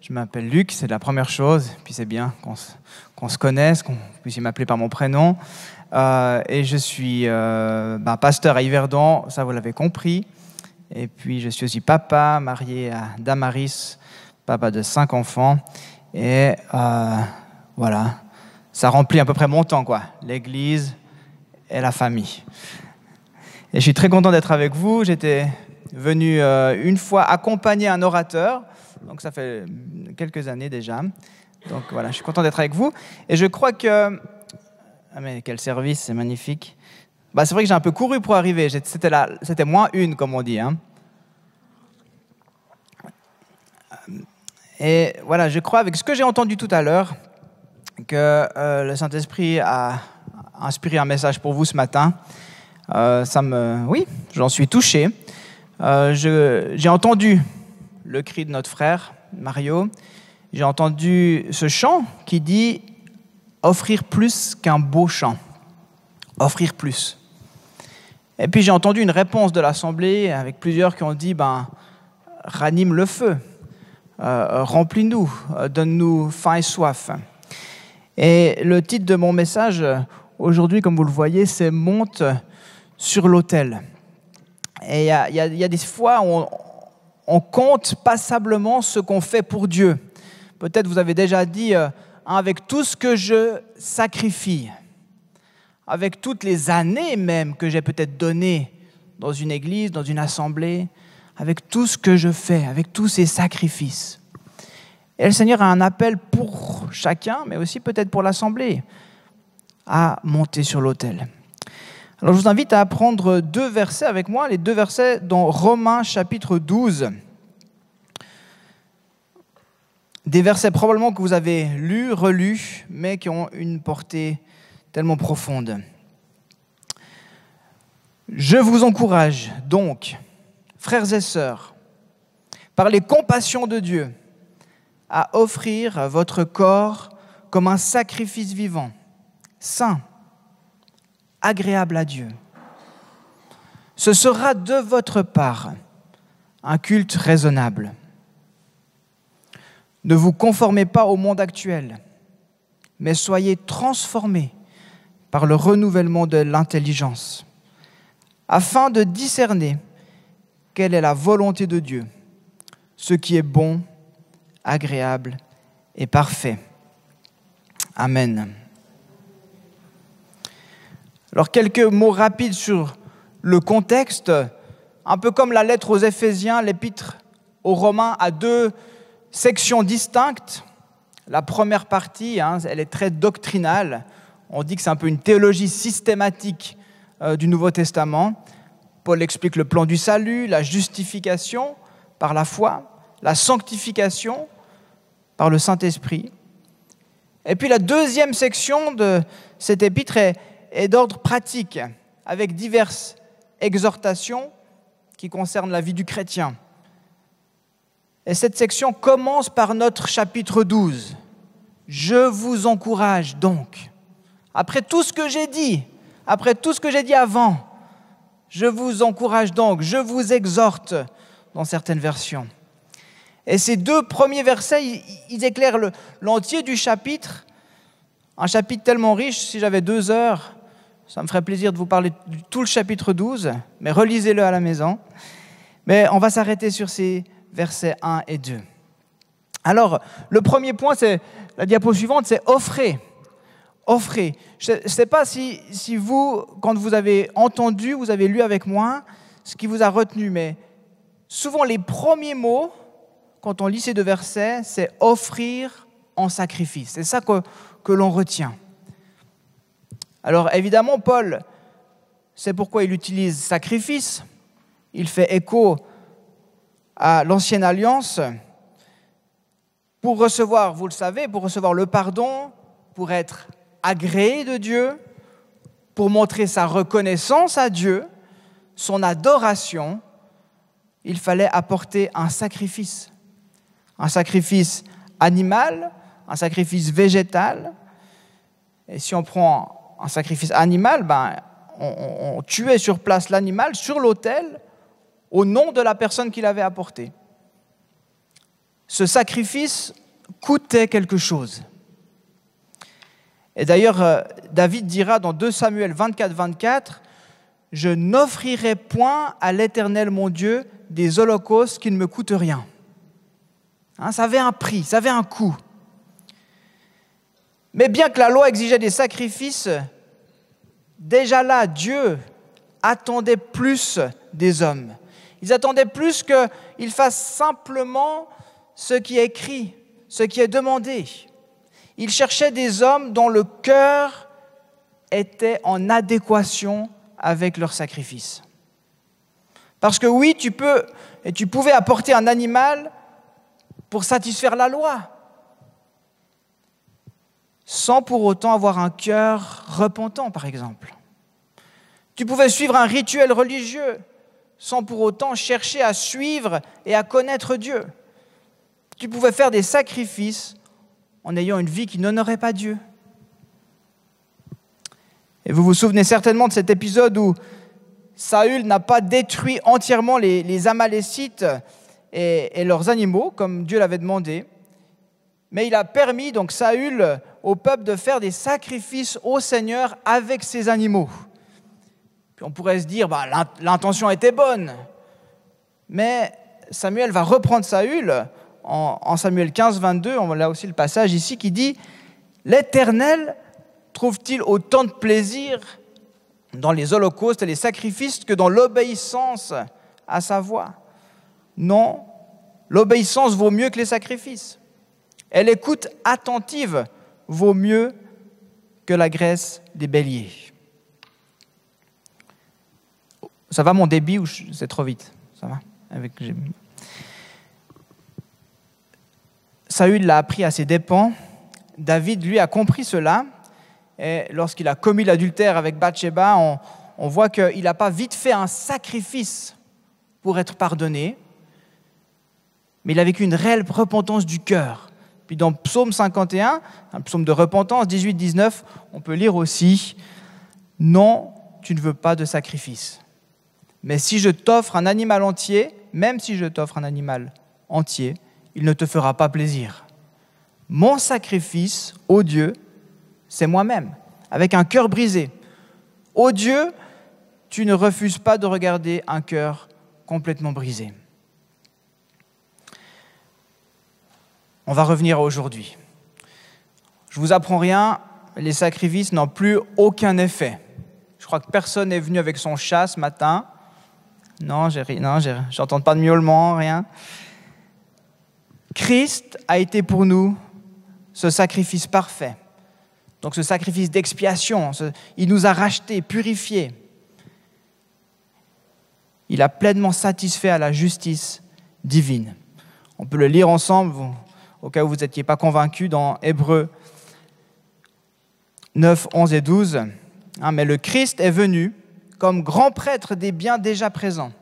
Je m'appelle Luc, c'est la première chose. Puis c'est bien qu'on se connaisse, qu'on puisse m'appeler par mon prénom. Et je suis pasteur à Yverdon, ça vous l'avez compris. Et puis je suis aussi papa, marié à Damaris, papa de 5 enfants. Et voilà, ça remplit à peu près mon temps, quoi. L'église et la famille. Et je suis très content d'être avec vous. J'étais venu une fois accompagner un orateur. Donc ça fait quelques années déjà. Donc voilà, je suis content d'être avec vous. Et je crois que... Ah mais quel service, c'est magnifique. C'est vrai que j'ai un peu couru pour arriver. C'était -1, comme on dit. Hein. Et voilà, je crois, avec ce que j'ai entendu tout à l'heure, que le Saint-Esprit a inspiré un message pour vous ce matin. Oui, j'en suis touché. J'ai entendu le cri de notre frère, Mario. J'ai entendu ce chant qui dit « offrir plus qu'un beau chant ». Offrir plus. Et puis j'ai entendu une réponse de l'Assemblée avec plusieurs qui ont dit « ranime le feu, remplis-nous, donne-nous faim et soif ». Et le titre de mon message aujourd'hui, comme vous le voyez, c'est « Monte sur l'autel ». Et il y a des fois où on compte passablement ce qu'on fait pour Dieu. Peut-être vous avez déjà dit avec tout ce que je sacrifie, avec toutes les années même que j'ai peut-être données dans une église, dans une assemblée, avec tout ce que je fais, avec tous ces sacrifices. Et le Seigneur a un appel pour chacun, mais aussi peut-être pour l'assemblée, à monter sur l'autel. Alors je vous invite à apprendre 2 versets avec moi, les 2 versets dans Romains chapitre 12. Des versets probablement que vous avez lus, relus, mais qui ont une portée tellement profonde. Je vous encourage donc, frères et sœurs, par les compassions de Dieu, à offrir votre corps comme un sacrifice vivant, saint, agréable à Dieu. Ce sera de votre part un culte raisonnable. Ne vous conformez pas au monde actuel, mais soyez transformés par le renouvellement de l'intelligence, afin de discerner quelle est la volonté de Dieu, ce qui est bon, agréable et parfait. Amen. Alors, quelques mots rapides sur le contexte. Un peu comme la lettre aux Éphésiens, l'épître aux Romains a 2 sections distinctes. La première partie, elle est très doctrinale. On dit que c'est un peu une théologie systématique du Nouveau Testament. Paul explique le plan du salut, la justification par la foi, la sanctification par le Saint-Esprit. Et puis la deuxième section de cette épître est d'ordre pratique, avec diverses exhortations qui concernent la vie du chrétien. Et cette section commence par notre chapitre 12. Je vous encourage donc, après tout ce que j'ai dit, après tout ce que j'ai dit avant, je vous encourage donc, je vous exhorte dans certaines versions. Et ces 2 premiers versets, ils éclairent l'entier du chapitre, un chapitre tellement riche, si j'avais 2 heures, ça me ferait plaisir de vous parler de tout le chapitre 12, mais relisez-le à la maison. Mais on va s'arrêter sur ces versets 1 et 2. Alors, le premier point, c'est la diapo suivante, c'est offrez. Offrez. Je ne sais pas si vous, quand vous avez entendu, vous avez lu avec moi, ce qui vous a retenu, mais souvent les premiers mots, quand on lit ces 2 versets, c'est offrir en sacrifice. C'est ça que l'on retient. Alors évidemment, Paul, c'est pourquoi il utilise sacrifice. Il fait écho à l'ancienne alliance pour recevoir, vous le savez, pour recevoir le pardon, pour être agréé de Dieu, pour montrer sa reconnaissance à Dieu, son adoration, il fallait apporter un sacrifice animal, un sacrifice végétal. Et si on prend un sacrifice animal, on tuait sur place l'animal, sur l'autel, au nom de la personne qui l'avait apporté. ce sacrifice coûtait quelque chose. Et d'ailleurs, David dira dans 2 Samuel 24, 24, « Je n'offrirai point à l'Éternel mon Dieu des holocaustes qui ne me coûtent rien. » Ça avait un prix, ça avait un coût. Mais bien que la loi exigeait des sacrifices, déjà là, Dieu attendait plus des hommes. Ils attendaient plus qu'ils fassent simplement ce qui est écrit, ce qui est demandé. Ils cherchaient des hommes dont le cœur était en adéquation avec leur sacrifice. Parce que oui, tu pouvais apporter un animal pour satisfaire la loi, sans pour autant avoir un cœur repentant, par exemple. Tu pouvais suivre un rituel religieux, sans pour autant chercher à suivre et à connaître Dieu. Tu pouvais faire des sacrifices en ayant une vie qui n'honorait pas Dieu. Et vous vous souvenez certainement de cet épisode où Saül n'a pas détruit entièrement les Amalécites et leurs animaux, comme Dieu l'avait demandé, mais il a permis, donc Saül, au peuple de faire des sacrifices au Seigneur avec ses animaux. Puis on pourrait se dire, l'intention était bonne, mais Samuel va reprendre Saül en Samuel 15, 22, on a aussi le passage ici qui dit « L'Éternel trouve-t-il autant de plaisir dans les holocaustes et les sacrifices que dans l'obéissance à sa voix ? Non, l'obéissance vaut mieux que les sacrifices. Et l'écoute attentive vaut mieux que la graisse des béliers. » Ça va mon débit ou c'est trop vite ? Ça va Saül l'a appris à ses dépens. David, lui, a compris cela. Et lorsqu'il a commis l'adultère avec Bathsheba, on voit qu'il n'a pas vite fait un sacrifice pour être pardonné, mais il a vécu une réelle repentance du cœur. Puis dans Psaume 51, un psaume de repentance, 18-19, on peut lire aussi « Non, tu ne veux pas de sacrifice. Mais si je t'offre un animal entier, même si je t'offre un animal entier, il ne te fera pas plaisir. Mon sacrifice, ô Dieu, c'est moi-même, avec un cœur brisé. Ô Dieu, tu ne refuses pas de regarder un cœur complètement brisé. » On va revenir à aujourd'hui. Je ne vous apprends rien, les sacrifices n'ont plus aucun effet. Je crois que personne n'est venu avec son chat ce matin. Non, j'entends pas de miaulement, rien. Christ a été pour nous ce sacrifice parfait. Donc ce sacrifice d'expiation, il nous a rachetés, purifiés. Il a pleinement satisfait à la justice divine. On peut le lire ensemble, au cas où vous n'étiez pas convaincus, dans Hébreux 9, 11 et 12. Mais le Christ est venu comme grand prêtre des biens déjà présents.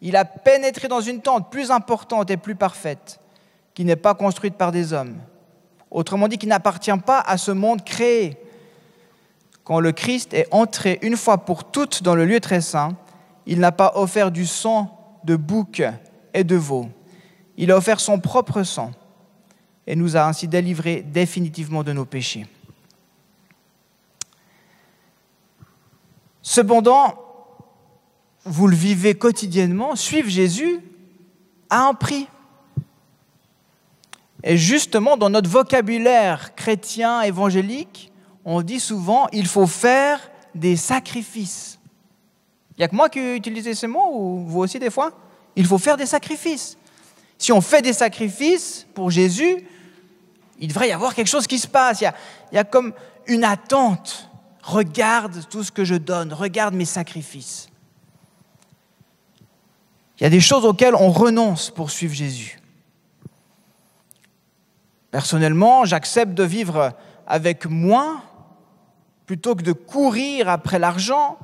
Il a pénétré dans une tente plus importante et plus parfaite, qui n'est pas construite par des hommes. Autrement dit, qui n'appartient pas à ce monde créé. Quand le Christ est entré une fois pour toutes dans le lieu très saint, il n'a pas offert du sang de bouc et de veau. Il a offert son propre sang et nous a ainsi délivrés définitivement de nos péchés. Cependant, vous le vivez quotidiennement, suivre Jésus a un prix. Et justement, dans notre vocabulaire chrétien évangélique, on dit souvent « il faut faire des sacrifices ». Il n'y a que moi qui ai utilisé ces mots, ou vous aussi des fois ? Il faut faire des sacrifices. Si on fait des sacrifices pour Jésus, il devrait y avoir quelque chose qui se passe. Il y a comme une attente. Regarde tout ce que je donne, regarde mes sacrifices. Il y a des choses auxquelles on renonce pour suivre Jésus. Personnellement, j'accepte de vivre avec moins plutôt que de courir après l'argent,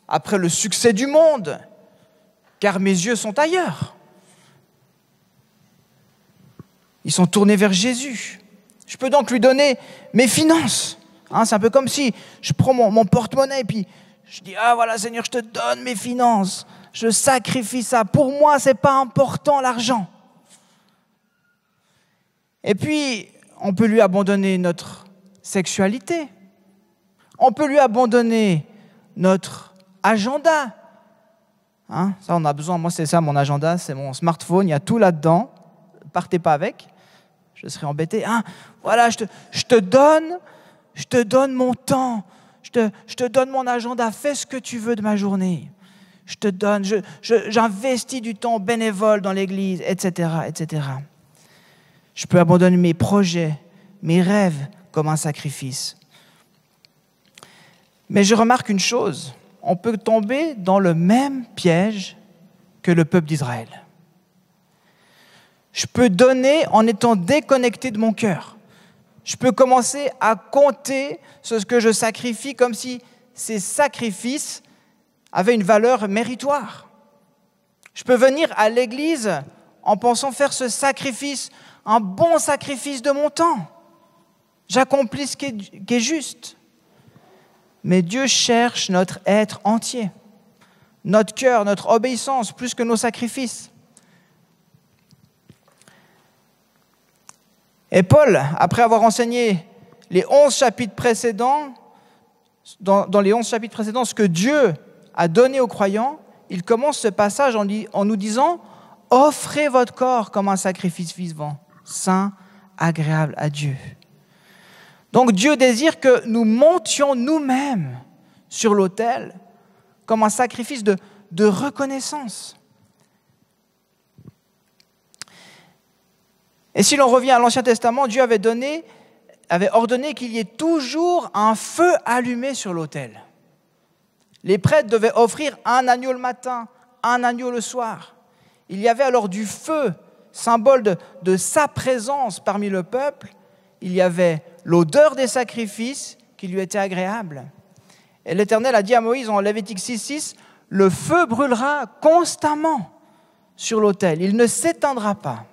après le succès du monde, car mes yeux sont ailleurs. Ils sont tournés vers Jésus. Je peux donc lui donner mes finances. C'est un peu comme si je prends mon porte-monnaie et puis je dis « Ah voilà Seigneur, je te donne mes finances. Je sacrifie ça. Pour moi, ce n'est pas important l'argent. Et puis, on peut lui abandonner notre sexualité. On peut lui abandonner notre agenda. Hein, ça, on a besoin. Moi, c'est ça, mon agenda, c'est mon smartphone. Il y a tout là-dedans. Partez pas avec. Je serais embêté. Hein, voilà, je te donne mon temps. Je te donne mon agenda. Fais ce que tu veux de ma journée. Je te donne, j'investis du temps bénévole dans l'église, etc., etc. Je peux abandonner mes projets, mes rêves comme un sacrifice. Mais je remarque une chose, on peut tomber dans le même piège que le peuple d'Israël. Je peux donner en étant déconnecté de mon cœur. Je peux commencer à compter ce que je sacrifie comme si ces sacrifices avaient une valeur méritoire. Je peux venir à l'église en pensant faire ce sacrifice, un bon sacrifice de mon temps. J'accomplis ce qui est juste. Mais Dieu cherche notre être entier, notre cœur, notre obéissance, plus que nos sacrifices. Et Paul, après avoir enseigné les 11 chapitres précédents, dans les 11 chapitres précédents, ce que Dieu a donné aux croyants, il commence ce passage en nous disant « Offrez votre corps comme un sacrifice vivant, saint, agréable à Dieu. » Donc Dieu désire que nous montions nous-mêmes sur l'autel comme un sacrifice de reconnaissance. Et si l'on revient à l'Ancien Testament, Dieu avait ordonné qu'il y ait toujours un feu allumé sur l'autel. Les prêtres devaient offrir un agneau le matin, un agneau le soir. Il y avait alors du feu, symbole de sa présence parmi le peuple. Il y avait l'odeur des sacrifices qui lui était agréable. Et l'Éternel a dit à Moïse en Lévitique 6:6, « Le feu brûlera constamment sur l'autel, il ne s'éteindra pas. »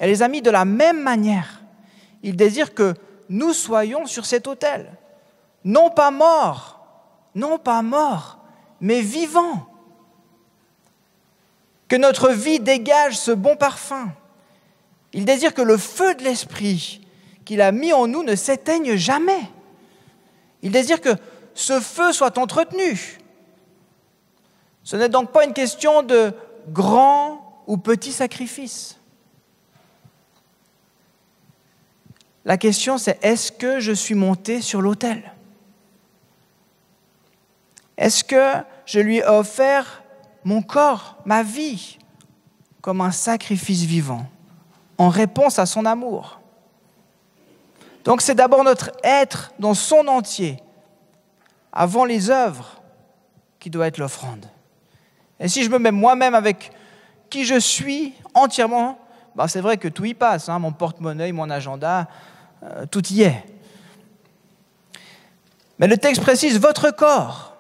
Et les amis, de la même manière, il désire que nous soyons sur cet autel, non pas morts, mais vivants. Que notre vie dégage ce bon parfum. Il désire que le feu de l'Esprit qu'il a mis en nous ne s'éteigne jamais. Il désire que ce feu soit entretenu. Ce n'est donc pas une question de grand ou petit sacrifice. La question, c'est est-ce que je suis monté sur l'autel ? Est-ce que je lui ai offert mon corps, ma vie, comme un sacrifice vivant, en réponse à son amour ? Donc c'est d'abord notre être dans son entier, avant les œuvres, qui doit être l'offrande. Et si je me mets moi-même avec qui je suis entièrement, c'est vrai que tout y passe, mon porte-monnaie, mon agenda, tout y est. Mais le texte précise votre corps.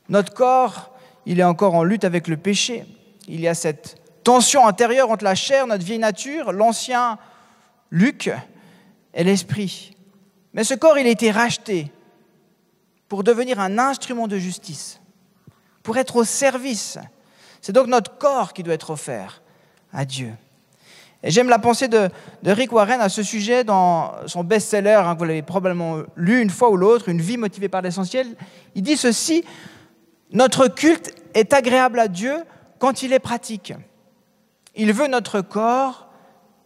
Notre corps, il est encore en lutte avec le péché. Il y a cette tension intérieure entre la chair, notre vieille nature, l'ancien Luc et l'esprit. Mais ce corps, il a été racheté pour devenir un instrument de justice, pour être au service. C'est donc notre corps qui doit être offert à Dieu. Et j'aime la pensée de Rick Warren à ce sujet dans son best-seller, que vous l'avez probablement lu une fois ou l'autre, Une vie motivée par l'essentiel. Il dit ceci, « Notre culte est agréable à Dieu quand il est pratique. Il veut notre corps,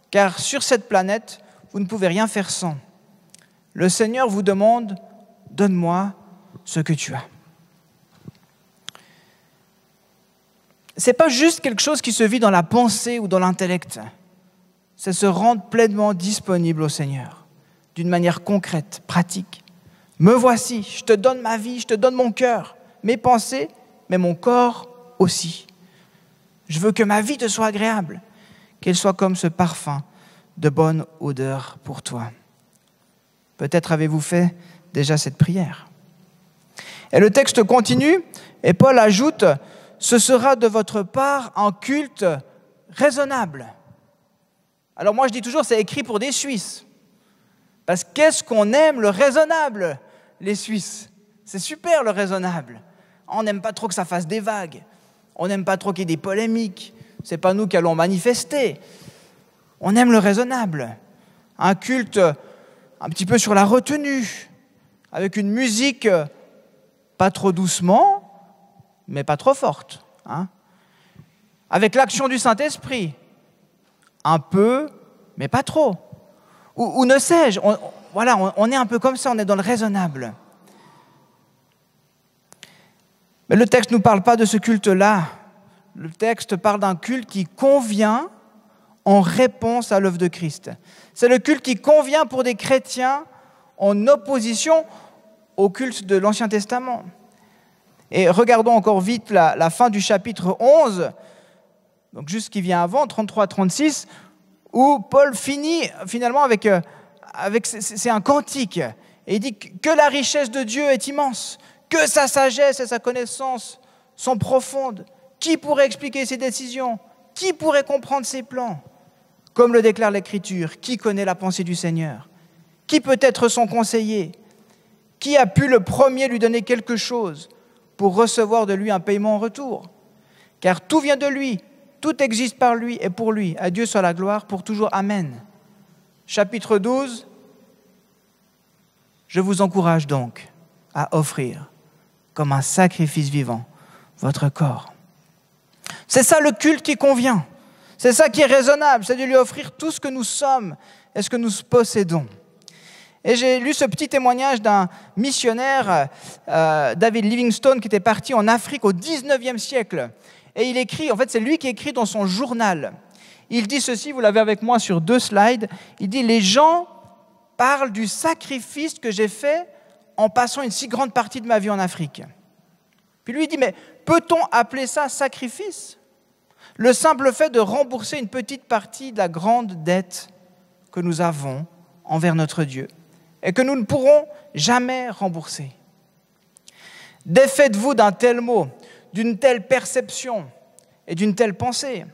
car sur cette planète, vous ne pouvez rien faire sans. Le Seigneur vous demande, « Donne-moi ce que tu as. » Ce n'est pas juste quelque chose qui se vit dans la pensée ou dans l'intellect. C'est se rendre pleinement disponible au Seigneur, d'une manière concrète, pratique. Me voici, je te donne ma vie, je te donne mon cœur, mes pensées, mais mon corps aussi. Je veux que ma vie te soit agréable, qu'elle soit comme ce parfum de bonne odeur pour toi. Peut-être avez-vous fait déjà cette prière. Et le texte continue, et Paul ajoute, « Ce sera de votre part un culte raisonnable. » Alors moi je dis toujours, c'est écrit pour des Suisses. Parce qu'est-ce qu'on aime le raisonnable, les Suisses. C'est super le raisonnable. On n'aime pas trop que ça fasse des vagues. On n'aime pas trop qu'il y ait des polémiques. Ce n'est pas nous qui allons manifester. On aime le raisonnable. Un culte un petit peu sur la retenue, avec une musique pas trop doucement, mais pas trop forte. Avec l'action du Saint-Esprit, un peu, mais pas trop. Ou ne sais-je, on est un peu comme ça, on est dans le raisonnable. Mais le texte ne nous parle pas de ce culte-là. Le texte parle d'un culte qui convient en réponse à l'œuvre de Christ. C'est le culte qui convient pour des chrétiens en opposition au culte de l'Ancien Testament. Et regardons encore vite la fin du chapitre 11, donc juste ce qui vient avant, 33-36, où Paul finit finalement avec c'est un cantique. Et il dit que la richesse de Dieu est immense, que sa sagesse et sa connaissance sont profondes. Qui pourrait expliquer ses décisions? Qui pourrait comprendre ses plans? Comme le déclare l'Écriture, qui connaît la pensée du Seigneur? Qui peut être son conseiller? Qui a pu le premier lui donner quelque chose pour recevoir de lui un paiement en retour? Car tout vient de lui, tout existe par lui et pour lui. À Dieu soit la gloire pour toujours. Amen. Chapitre 12. Je vous encourage donc à offrir comme un sacrifice vivant votre corps. C'est ça le culte qui convient. C'est ça qui est raisonnable, c'est de lui offrir tout ce que nous sommes et ce que nous possédons. Et j'ai lu ce petit témoignage d'un missionnaire, David Livingstone, qui était parti en Afrique au 19e siècle. Et il écrit, en fait c'est lui qui écrit dans son journal. Il dit ceci, vous l'avez avec moi sur 2 slides, il dit « Les gens parlent du sacrifice que j'ai fait en passant une si grande partie de ma vie en Afrique. » Puis lui il dit « Mais peut-on appeler ça sacrifice ? Le simple fait de rembourser une petite partie de la grande dette que nous avons envers notre Dieu et que nous ne pourrons jamais rembourser. Défaites-vous d'un tel mot, d'une telle perception et d'une telle pensée.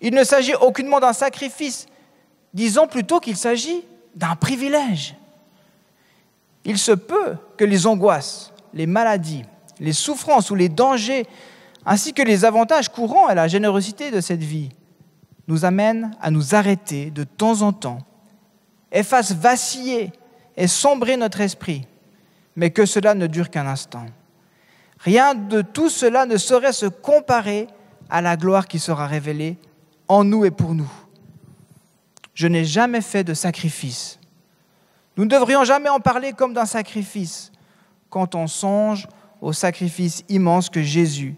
Il ne s'agit aucunement d'un sacrifice, disons plutôt qu'il s'agit d'un privilège. Il se peut que les angoisses, les maladies, les souffrances ou les dangers ainsi que les avantages courants et la générosité de cette vie, nous amènent à nous arrêter de temps en temps et fassent vaciller et sombrer notre esprit, mais que cela ne dure qu'un instant. Rien de tout cela ne saurait se comparer à la gloire qui sera révélée en nous et pour nous. Je n'ai jamais fait de sacrifice. Nous ne devrions jamais en parler comme d'un sacrifice quand on songe au sacrifice immense que Jésus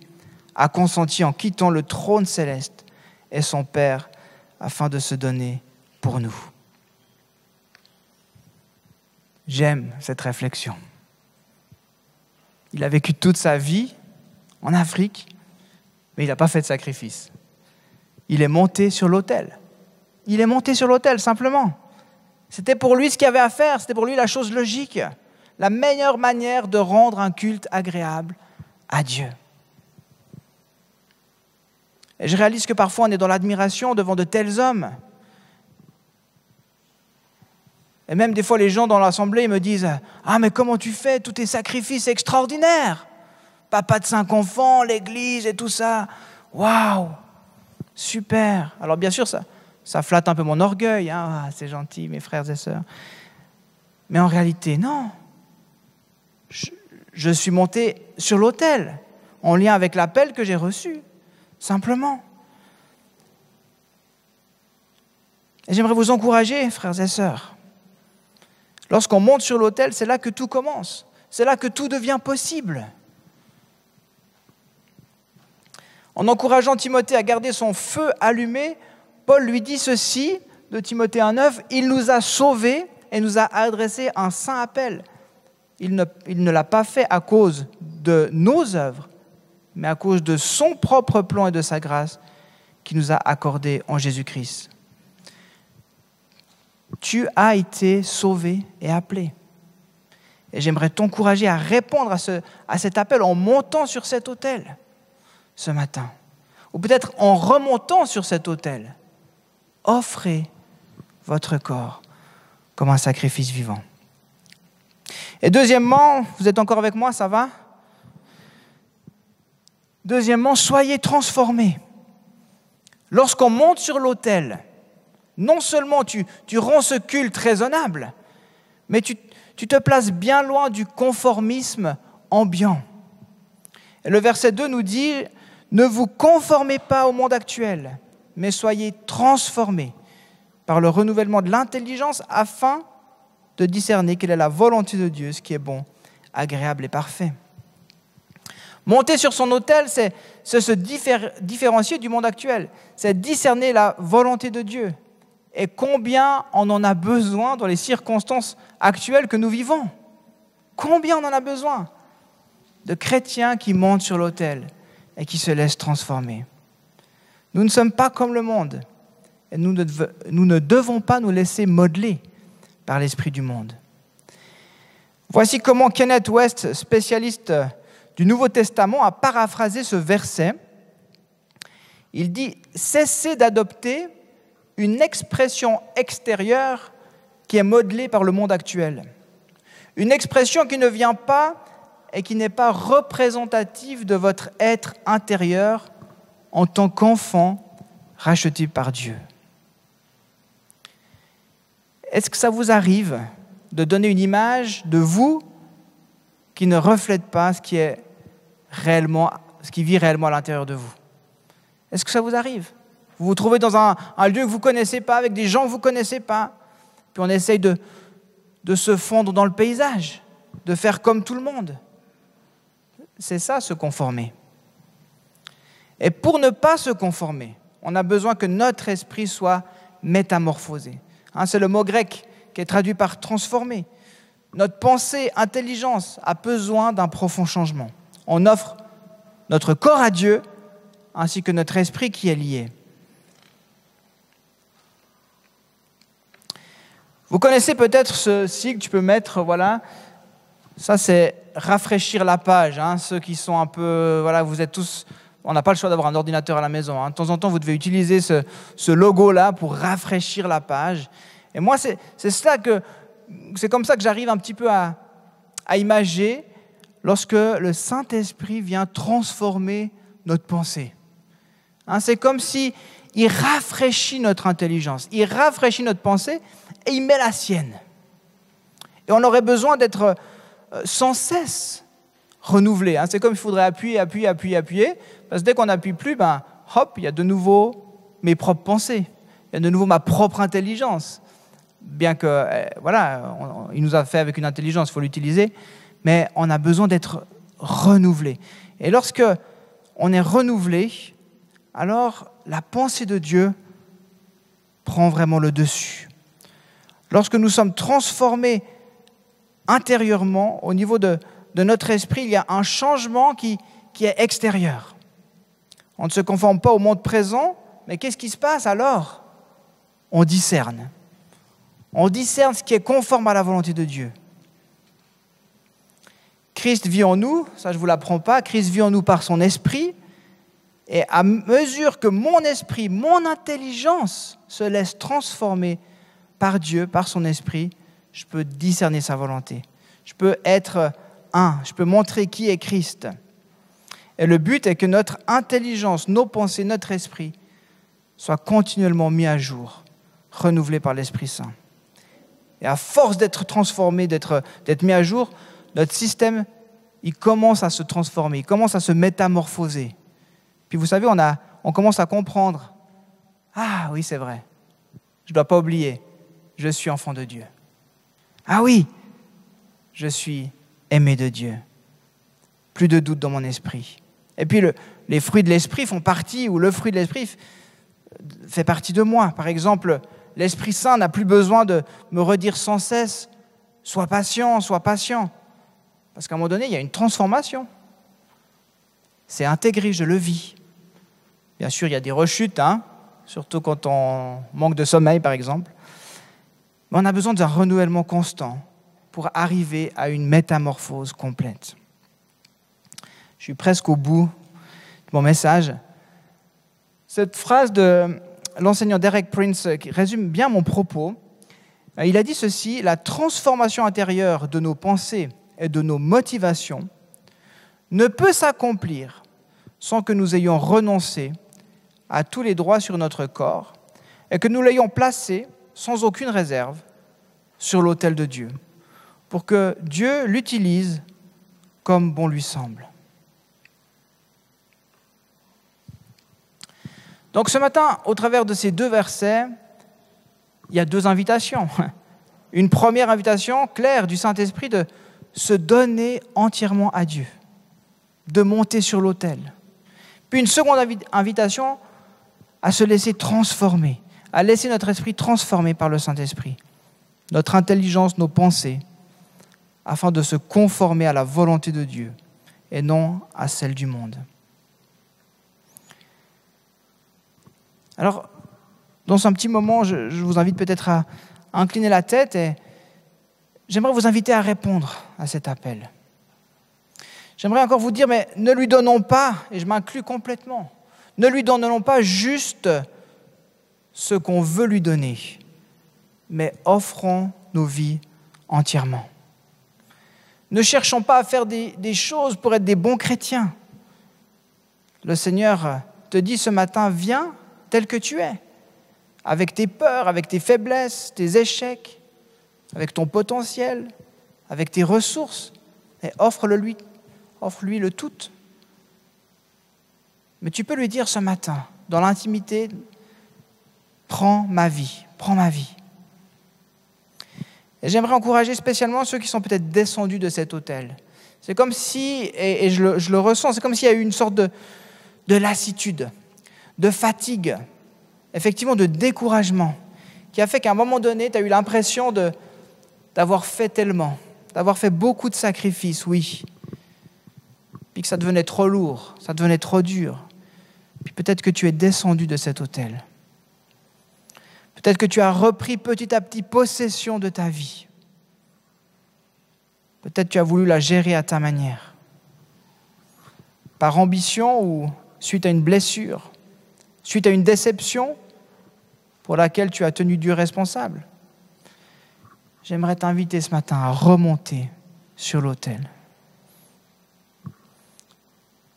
a consenti en quittant le trône céleste et son Père afin de se donner pour nous. J'aime cette réflexion. Il a vécu toute sa vie en Afrique, mais il n'a pas fait de sacrifice. Il est monté sur l'autel. Il est monté sur l'autel, simplement. C'était pour lui ce qu'il y avait à faire, c'était pour lui la chose logique, la meilleure manière de rendre un culte agréable à Dieu. Et je réalise que parfois on est dans l'admiration devant de tels hommes. Et même des fois les gens dans l'assemblée me disent « Ah mais comment tu fais, tous tes sacrifices extraordinaires, papa de 5 enfants, l'église et tout ça, waouh, super !» Alors bien sûr ça flatte un peu mon orgueil, hein, c'est gentil mes frères et sœurs. Mais en réalité non, je suis monté sur l'autel en lien avec l'appel que j'ai reçu. Simplement. Et j'aimerais vous encourager, frères et sœurs. Lorsqu'on monte sur l'autel, c'est là que tout commence. C'est là que tout devient possible. En encourageant Timothée à garder son feu allumé, Paul lui dit ceci, de Timothée 1,9, « Il nous a sauvés et nous a adressé un saint appel. Il ne l'a pas fait à cause de nos œuvres, mais à cause de son propre plan et de sa grâce qu'il nous a accordé en Jésus-Christ. » Tu as été sauvé et appelé. Et j'aimerais t'encourager à répondre à cet appel en montant sur cet autel ce matin. Ou peut-être en remontant sur cet autel. Offrez votre corps comme un sacrifice vivant. Et deuxièmement, vous êtes encore avec moi, ça va ? Deuxièmement, soyez transformés. Lorsqu'on monte sur l'autel, non seulement tu rends ce culte raisonnable, mais tu te places bien loin du conformisme ambiant. Et le verset 2 nous dit « Ne vous conformez pas au monde actuel, mais soyez transformés par le renouvellement de l'intelligence afin de discerner quelle est la volonté de Dieu, ce qui est bon, agréable et parfait. » Monter sur son autel, c'est se différencier du monde actuel, c'est discerner la volonté de Dieu et combien on en a besoin dans les circonstances actuelles que nous vivons. Combien on en a besoin de chrétiens qui montent sur l'autel et qui se laissent transformer. Nous ne sommes pas comme le monde et nous ne devons pas nous laisser modeler par l'esprit du monde. Voici comment Kenneth West, spécialiste du Nouveau Testament, a paraphrasé ce verset. Il dit « Cessez d'adopter une expression extérieure qui est modelée par le monde actuel. Une expression qui ne vient pas et qui n'est pas représentative de votre être intérieur en tant qu'enfant racheté par Dieu. » Est-ce que ça vous arrive de donner une image de vous qui ne reflète pas ce qui vit réellement à l'intérieur de vous? Est-ce que ça vous arrive? Vous vous trouvez dans un lieu que vous ne connaissez pas, avec des gens que vous ne connaissez pas, puis on essaye de se fondre dans le paysage, de faire comme tout le monde. C'est ça, se conformer. Et pour ne pas se conformer, on a besoin que notre esprit soit métamorphosé. C'est le mot grec qui est traduit par transformer. Notre pensée, intelligence a besoin d'un profond changement. On offre notre corps à Dieu ainsi que notre esprit qui est lié. Vous connaissez peut-être ce sigle, tu peux mettre, voilà, ça c'est rafraîchir la page. Ceux qui sont un peu, voilà, vous êtes tous, on n'a pas le choix d'avoir un ordinateur à la maison. De temps en temps, vous devez utiliser ce logo-là pour rafraîchir la page. Et moi, c'est comme ça que j'arrive un petit peu à imager lorsque le Saint-Esprit vient transformer notre pensée. C'est comme s'il rafraîchit notre intelligence, il rafraîchit notre pensée et il met la sienne. Et on aurait besoin d'être sans cesse renouvelé. C'est comme il faudrait appuyer, parce que dès qu'on n'appuie plus, hop, il y a de nouveau mes propres pensées, il y a de nouveau ma propre intelligence. Bien que, il nous a fait avec une intelligence, il faut l'utiliser, mais on a besoin d'être renouvelé. Et lorsque on est renouvelé, alors la pensée de Dieu prend vraiment le dessus. Lorsque nous sommes transformés intérieurement, au niveau de notre esprit, il y a un changement qui est extérieur. On ne se conforme pas au monde présent, mais qu'est-ce qui se passe alors? On discerne. On discerne ce qui est conforme à la volonté de Dieu. Christ vit en nous, ça je ne vous l'apprends pas, Christ vit en nous par son esprit, et à mesure que mon esprit, mon intelligence se laisse transformer par Dieu, par son esprit, je peux discerner sa volonté. Je peux être un, je peux montrer qui est Christ. Et le but est que notre intelligence, nos pensées, notre esprit soient continuellement mis à jour, renouvelés par l'Esprit Saint. Et à force d'être transformé, d'être mis à jour, notre système, il commence à se transformer, il commence à se métamorphoser. Puis vous savez, on commence à comprendre, ah oui, c'est vrai, je ne dois pas oublier, je suis enfant de Dieu. Ah oui, je suis aimé de Dieu. Plus de doute dans mon esprit. Et puis les fruits de l'esprit font partie, ou le fruit de l'esprit fait partie de moi. Par exemple, l'Esprit Saint n'a plus besoin de me redire sans cesse « Sois patient, sois patient ». Parce qu'à un moment donné, il y a une transformation. C'est intégré, je le vis. Bien sûr, il y a des rechutes, surtout quand on manque de sommeil, par exemple. Mais on a besoin d'un renouvellement constant pour arriver à une métamorphose complète. Je suis presque au bout de mon message. Cette phrase de l'enseignant Derek Prince qui résume bien mon propos. Il a dit ceci: la transformation intérieure de nos pensées et de nos motivations ne peut s'accomplir sans que nous ayons renoncé à tous les droits sur notre corps et que nous l'ayons placé sans aucune réserve sur l'autel de Dieu, pour que Dieu l'utilise comme bon lui semble. Donc ce matin, au travers de ces 2 versets, il y a 2 invitations. Une première invitation claire du Saint-Esprit de se donner entièrement à Dieu, de monter sur l'autel. Puis une seconde invitation à se laisser transformer, à laisser notre esprit transformer par le Saint-Esprit, notre intelligence, nos pensées, afin de se conformer à la volonté de Dieu et non à celle du monde. Alors, dans un petit moment, je vous invite peut-être à incliner la tête et j'aimerais vous inviter à répondre à cet appel. J'aimerais encore vous dire, mais ne lui donnons pas, et je m'inclus complètement, ne lui donnons pas juste ce qu'on veut lui donner, mais offrons nos vies entièrement. Ne cherchons pas à faire des choses pour être des bons chrétiens. Le Seigneur te dit ce matin, viens tel que tu es, avec tes peurs, avec tes faiblesses, tes échecs, avec ton potentiel, avec tes ressources, et offre-lui le tout. Mais tu peux lui dire ce matin, dans l'intimité, prends ma vie. Et j'aimerais encourager spécialement ceux qui sont peut-être descendus de cet autel. C'est comme si, et je le ressens, c'est comme s'il y a eu une sorte de lassitude, de fatigue, effectivement de découragement, qui a fait qu'à un moment donné, tu as eu l'impression d'avoir fait tellement, d'avoir fait beaucoup de sacrifices, oui, puis que ça devenait trop lourd, ça devenait trop dur. Puis peut-être que tu es descendu de cet autel. Peut-être que tu as repris petit à petit possession de ta vie. Peut-être que tu as voulu la gérer à ta manière. Par ambition ou suite à une blessure, suite à une déception pour laquelle tu as tenu Dieu responsable. J'aimerais t'inviter ce matin à remonter sur l'autel.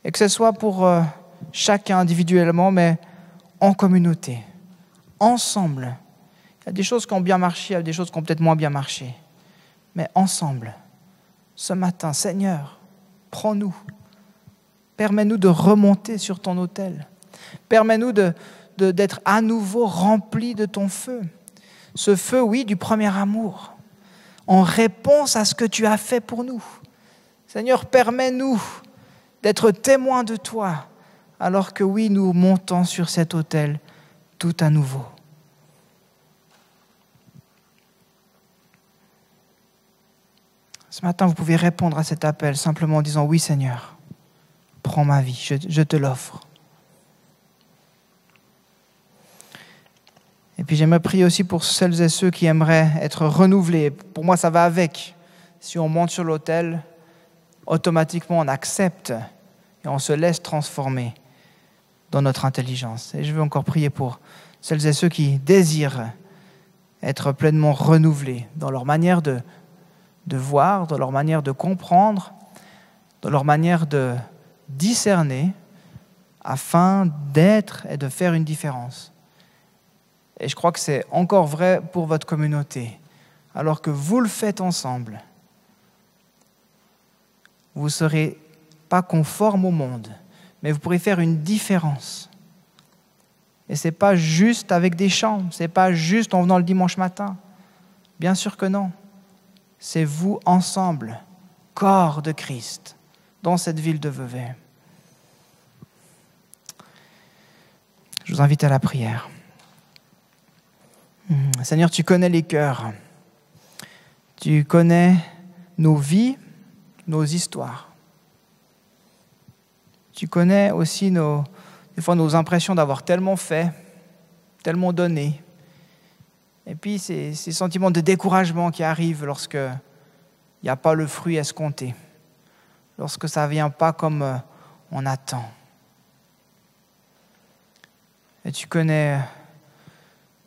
Et que ce soit pour chacun individuellement, mais en communauté, ensemble. Il y a des choses qui ont bien marché, il y a des choses qui ont peut-être moins bien marché. Mais ensemble, ce matin, Seigneur, prends-nous. Permets-nous de remonter sur ton autel. Permets-nous d'être à nouveau remplis de ton feu. Ce feu, oui, du premier amour, en réponse à ce que tu as fait pour nous. Seigneur, permets-nous d'être témoins de toi, alors que oui, nous montons sur cet autel tout à nouveau. Ce matin, vous pouvez répondre à cet appel simplement en disant « Oui, Seigneur, prends ma vie, je te l'offre. » Et puis j'aimerais prier aussi pour celles et ceux qui aimeraient être renouvelés. Pour moi, ça va avec. Si on monte sur l'autel, automatiquement on accepte et on se laisse transformer dans notre intelligence. Et je veux encore prier pour celles et ceux qui désirent être pleinement renouvelés dans leur manière de voir, dans leur manière de comprendre, dans leur manière de discerner, afin d'être et de faire une différence. Et je crois que c'est encore vrai pour votre communauté. Alors que vous le faites ensemble, vous ne serez pas conforme au monde, mais vous pourrez faire une différence. Et ce n'est pas juste avec des chants, ce n'est pas juste en venant le dimanche matin. Bien sûr que non. C'est vous ensemble, corps de Christ, dans cette ville de Vevey. Je vous invite à la prière. Seigneur, tu connais les cœurs. Tu connais nos vies, nos histoires. Tu connais aussi des fois nos impressions d'avoir tellement fait, tellement donné. Et puis ces sentiments de découragement qui arrivent lorsque il n'y a pas le fruit escompté, lorsque ça ne vient pas comme on attend. Et tu connais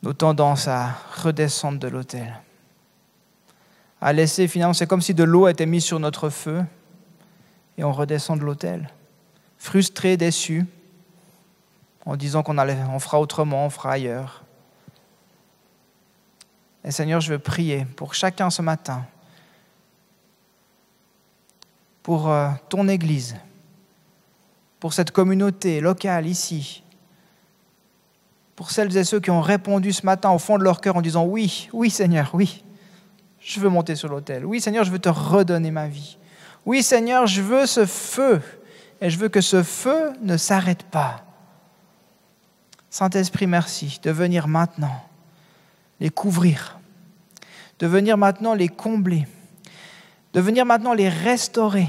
nos tendances à redescendre de l'autel, à laisser finalement, c'est comme si de l'eau était mise sur notre feu et on redescend de l'autel, frustré, déçu, en disant on fera autrement, on fera ailleurs. Et Seigneur, je veux prier pour chacun ce matin, pour ton Église, pour cette communauté locale ici, pour celles et ceux qui ont répondu ce matin au fond de leur cœur en disant « Oui, oui Seigneur, oui, je veux monter sur l'autel. Oui Seigneur, je veux te redonner ma vie. Oui Seigneur, je veux ce feu et je veux que ce feu ne s'arrête pas. » Saint-Esprit, merci de venir maintenant les couvrir, de venir maintenant les combler, de venir maintenant les restaurer.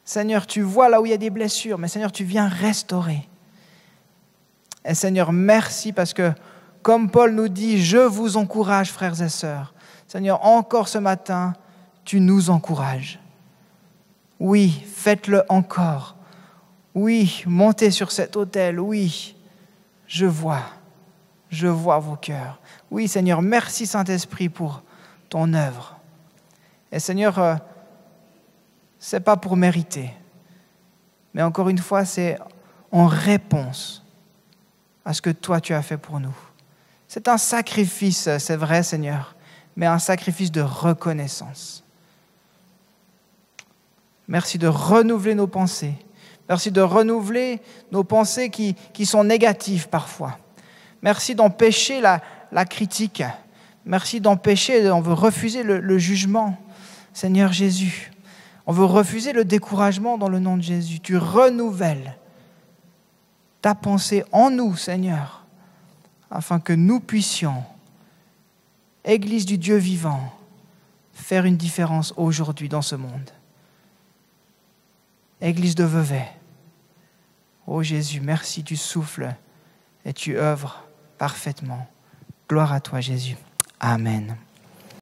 Seigneur, tu vois là où il y a des blessures, mais Seigneur, tu viens restaurer. Et Seigneur, merci parce que, comme Paul nous dit, je vous encourage, frères et sœurs. Seigneur, encore ce matin, tu nous encourages. Oui, faites-le encore. Oui, montez sur cet autel. Oui, je vois vos cœurs. Oui, Seigneur, merci Saint-Esprit pour ton œuvre. Et Seigneur, ce n'est pas pour mériter, mais encore une fois, c'est en réponse à ce que toi tu as fait pour nous. C'est un sacrifice, c'est vrai Seigneur, mais un sacrifice de reconnaissance. Merci de renouveler nos pensées. Merci de renouveler nos pensées qui sont négatives parfois. Merci d'empêcher la critique. Merci d'empêcher, on veut refuser le jugement. Seigneur Jésus, on veut refuser le découragement dans le nom de Jésus. Tu renouvelles ta pensée en nous, Seigneur, afin que nous puissions, Église du Dieu vivant, faire une différence aujourd'hui dans ce monde. Église de Vevey, ô Jésus, merci, tu souffles et tu œuvres parfaitement. Gloire à toi, Jésus. Amen.